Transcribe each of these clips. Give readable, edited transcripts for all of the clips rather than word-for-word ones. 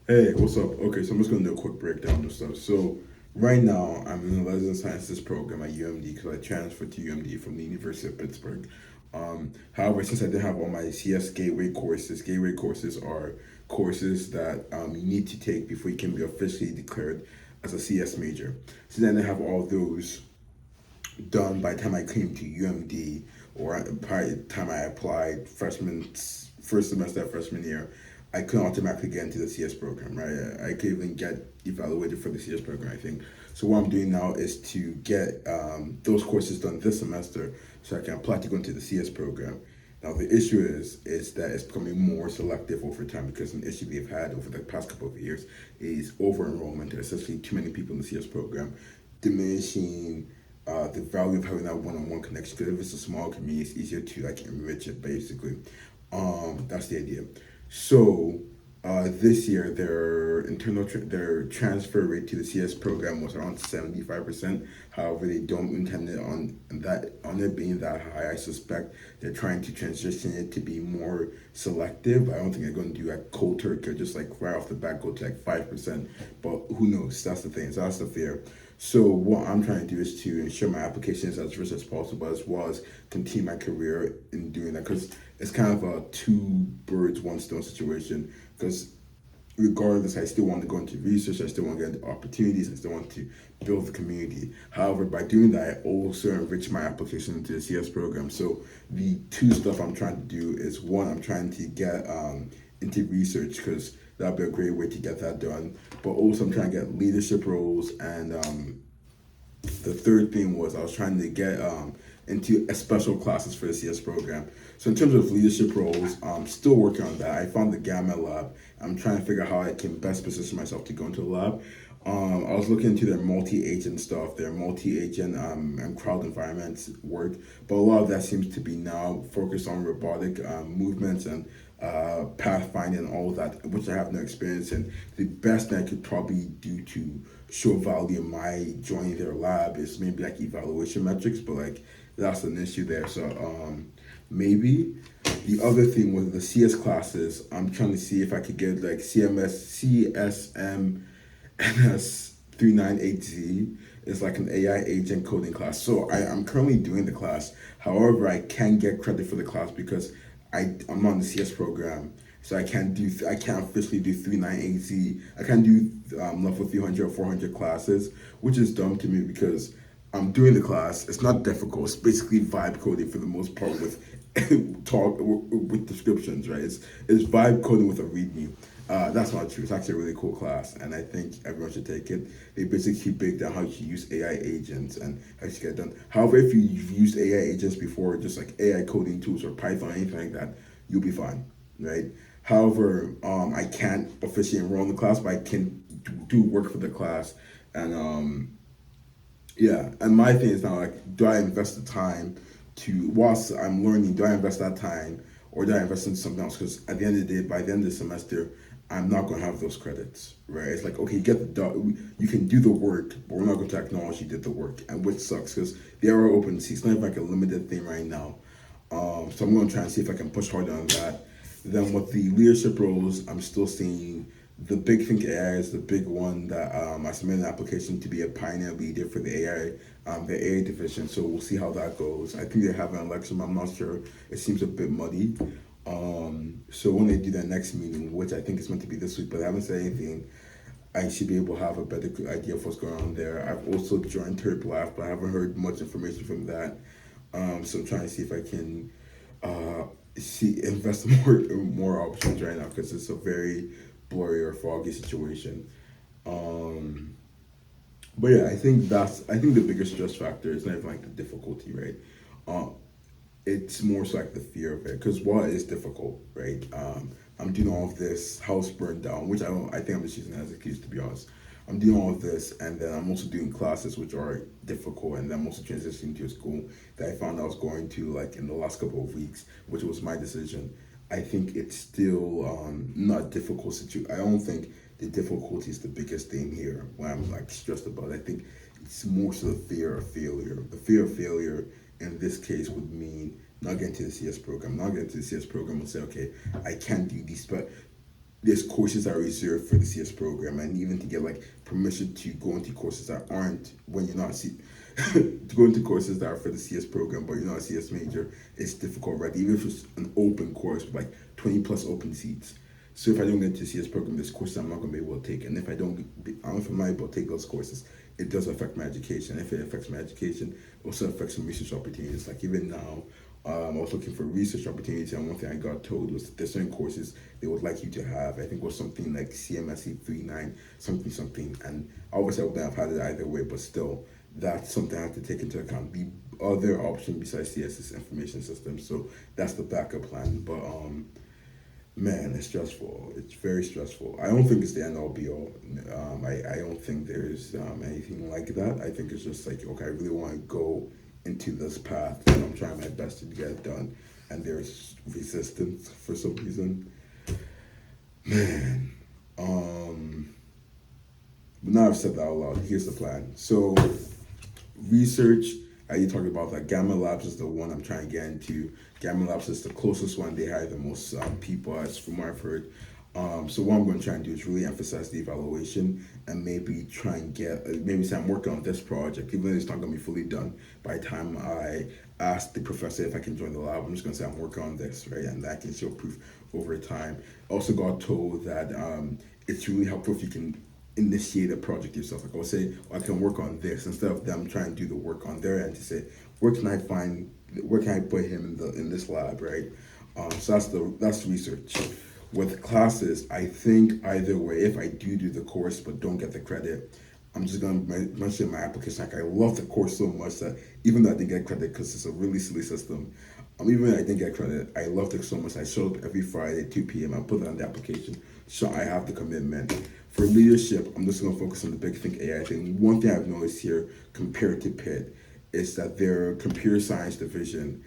Hey, what's up? Okay, so I'm just gonna do a quick breakdown of stuff. So right now I'm in the resident sciences program at UMD because I transferred to UMD from the University of Pittsburgh. However, since I didn't have all my CS Gateway courses are courses that you need to take before you can be officially declared as a CS major. So then I have all those done by the time I came to UMD or by the time I applied first semester of freshman year, I couldn't automatically get into the CS program, right? I could even get evaluated for the CS program, I think. So what I'm doing now is to get those courses done this semester so I can apply to go into the CS program. Now the issue is that it's becoming more selective over time because an issue we've had over the past couple of years is over enrollment, essentially too many people in the CS program, diminishing the value of having that one-on-one connection. Because if it's a small community, it's easier to like enrich it. Basically, that's the idea. So this year, their transfer rate to the CS program was around 75%. However, they don't intend it on it being that high. I suspect they're trying to transition it to be more selective. I don't think they're going to do like cold turkey or just like right off the bat go to like 5%. But who knows? That's the thing. So that's the fear. So what I'm trying to do is to ensure my application is as rich as possible, as well as continue my career in doing that. Because it's kind of a two birds one stone situation. Because regardless, I still want to go into research. I still want to get into opportunities. I still want to build the community. However, by doing that, I also enrich my application into the CS program. So the two stuff I'm trying to do is one, I'm trying to get into research because that'd be a great way to get that done. But also, I'm trying to get leadership roles, and the third thing was I was trying to get into a special classes for the CS program. So in terms of leadership roles, I'm still working on that. I found the Gamma lab. I'm trying to figure out how I can best position myself to go into the lab. I was looking into their multi-agent stuff, their multi-agent and crowd environments work, but a lot of that seems to be now focused on robotic movements and pathfinding and all of that, which I have no experience in. The best thing I could probably do to show value in my joining their lab is maybe like evaluation metrics, but like that's an issue there. So maybe the other thing with the CS classes, I'm trying to see if I could get like CSM NS398Z is like an AI agent coding class. So I'm currently doing the class. However, I can get credit for the class because I'm on the CS program. So I can't officially do 398Z. I can't do level 300 or 400 classes, which is dumb to me because I'm doing the class. It's not difficult. It's basically vibe coding for the most part with talk with descriptions, right? It's vibe coding with a readme. That's not true. It's actually a really cool class, and I think everyone should take it. They basically break down how you use AI agents and how you get it done. However, if you've used AI agents before, just like AI coding tools or Python, anything like that, you'll be fine, right? However, I can't officially enroll in the class, but I can do work for the class, and yeah, and my thing is now like, do I invest the time to whilst I'm learning? Do I invest that time, or do I invest in something else? Because at the end of the day, by the end of the semester, I'm not going to have those credits, right? It's like okay, you get you can do the work, but we're not going to acknowledge you did the work, and which sucks because there are open seats. It's not even like a limited thing right now. So I'm going to try and see if I can push harder on that. Then with the leadership roles, I'm still seeing the Big Think AI is the big one that I submitted an application to be a pioneer leader for the AI division. So we'll see how that goes. I think they have an election, but I'm not sure. It seems a bit muddy. So when they do their next meeting, which I think is meant to be this week, but I haven't said anything, I should be able to have a better idea of what's going on there. I've also joined Turp Laugh, but I haven't heard much information from that. So I'm trying to see if I can uh, see invest more options right now because it's a very blurry or foggy situation. Um, but yeah, I think the biggest stress factor is not even like the difficulty, right? Uh, it's more so like the fear of it because what is difficult, right? I'm doing all of this house burned down, which I think I'm just using that as an excuse to be honest. I'm doing all of this, and then I'm also doing classes which are difficult, and then I'm also transitioning to a school that I found I was going to like in the last couple of weeks, which was my decision. I think it's still not difficult situation. I don't think the difficulty is the biggest thing here when I'm like stressed about it. I think it's more so the fear of failure. The fear of failure in this case would mean not getting to the CS program. Not getting to the CS program would say, okay, I can't do these, but there's courses that are reserved for the CS program, and even to get like permission to go into courses that aren't when you're not to go into courses that are for the CS program, but you're not a CS major, it's difficult, right? Even if it's an open course with like 20 plus open seats. So if I don't get into the CS program, there's courses I'm not going to be able to take, and if I'm not able to take those courses, it does affect my education. If it affects my education, it also affects some research opportunities. Like even now, I was looking for research opportunities, and one thing I got told was there's certain courses they would like you to have. I think it was something like CMSE 39, something, and obviously I wouldn't have had it either way, but still, that's something I have to take into account. The other option besides CS is information systems, so that's the backup plan. But man, it's stressful. It's very stressful. I don't think it's the end all be all. I don't think there's anything like that. I think it's just like, okay, I really want to go into this path, and I'm trying my best to get it done. And there's resistance for some reason. Man. But now I've said that out loud. Here's the plan. So, research, you talked about that. Gamma Labs is the one I'm trying to get into. Gamma Labs is the closest one. They hire the most people, as from what I've heard. So what I'm going to try and do is really emphasize the evaluation, and maybe try and get, maybe say I'm working on this project, even though it's not going to be fully done by the time I ask the professor if I can join the lab. I'm just going to say I'm working on this, right? And that can show proof over time. Also got told that it's really helpful if you can initiate a project yourself. Like I'll say, I can work on this instead of them trying to do the work on their end to say, where can I put him in this lab, right? So that's research. With classes, I think either way, if I do the course but don't get the credit, I'm just gonna mention my application. Like I love the course so much that even though I didn't get credit because it's a really silly system, even though I didn't get credit, I loved it so much. I showed up every Friday at 2 p.m. I put it on the application, so I have the commitment. For leadership, I'm just gonna focus on the big think AI thing. One thing I've noticed here compared to Pitt is that their computer science division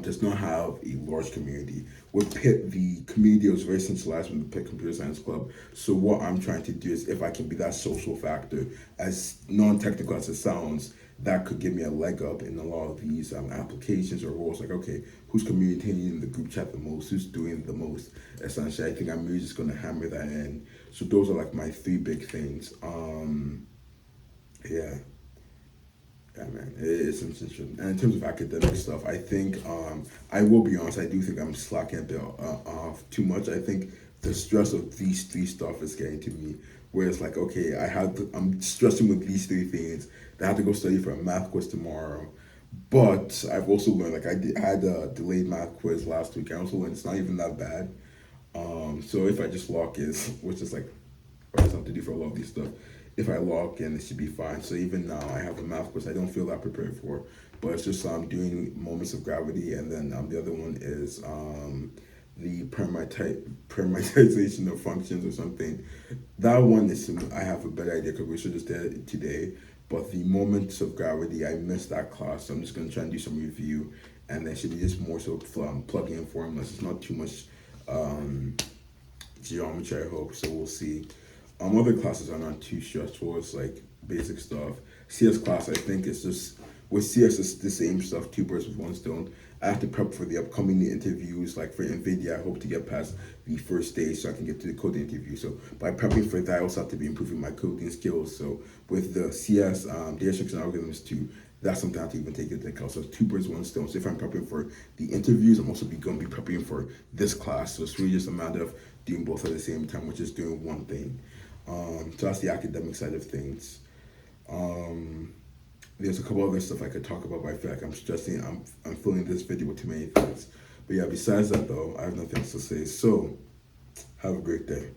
does not have a large community. With Pitt, the community was very centralized with the Pitt Computer Science Club. So what I'm trying to do is, if I can be that social factor, as non-technical as it sounds, that could give me a leg up in a lot of these applications or roles. Like, okay, who's communicating in the group chat the most? Who's doing the most? Essentially, I think I'm really just going to hammer that in. So those are like my three big things. Yeah. Yeah, man, it's interesting. And in terms of academic stuff, I think I will be honest. I do think I'm slacking a bit off too much. I think the stress of these three stuff is getting to me. Where it's like, okay, I'm stressing with these three things. I have to go study for a math quiz tomorrow. But I've also learned, like I had a delayed math quiz last week. I also learned it's not even that bad. So if I just lock in, which is like what I have to do for a lot of these stuff, if I log in, it should be fine. So even now, I have a math course I don't feel that prepared for, but it's just doing moments of gravity, and then the other one is the parameterization of functions or something. That one is, I have a better idea because we should just did it today. But the moments of gravity, I missed that class, so I'm just gonna try and do some review, and then should be just more so plugging in formulas. It's not too much geometry, I hope. So we'll see. Other classes are not too stressful. It's like basic stuff. CS class, I think it's just with CS it's the same stuff. Two birds with one stone. I have to prep for the upcoming interviews. Like for NVIDIA, I hope to get past the first stage so I can get to the coding interview. So by prepping for that, I also have to be improving my coding skills. So with the CS data structure and algorithms too, that's something I have to even take into account. So two birds, one stone. So if I'm prepping for the interviews, I'm also going to be prepping for this class. So it's really just a matter of doing both at the same time, which is doing one thing. So that's the academic side of things. There's a couple other stuff I could talk about, but I feel like I'm stressing. I'm filling this video with too many things. But yeah, besides that though, I have nothing else to say. So have a great day.